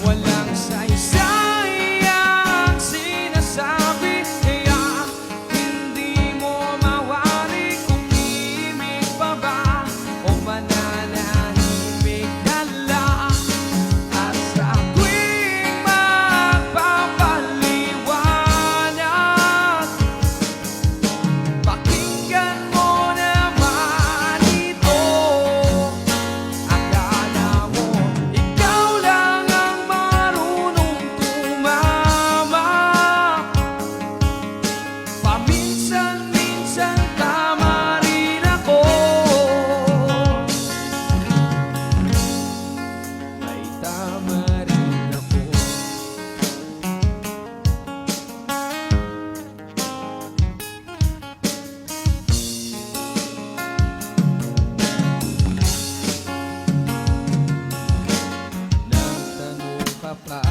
walang saysay ang sinasabi, kaya hindi mo mawari kung ibig pa ba o mananahimik ka lang. At sa tuwing magpapaliwanag, pakinggan mo naman ito. Akala mo ikaw lang ang marunong tumama, paminsan-minsan tama rin ako. Ay tama rin ako. Nagtanong ka pa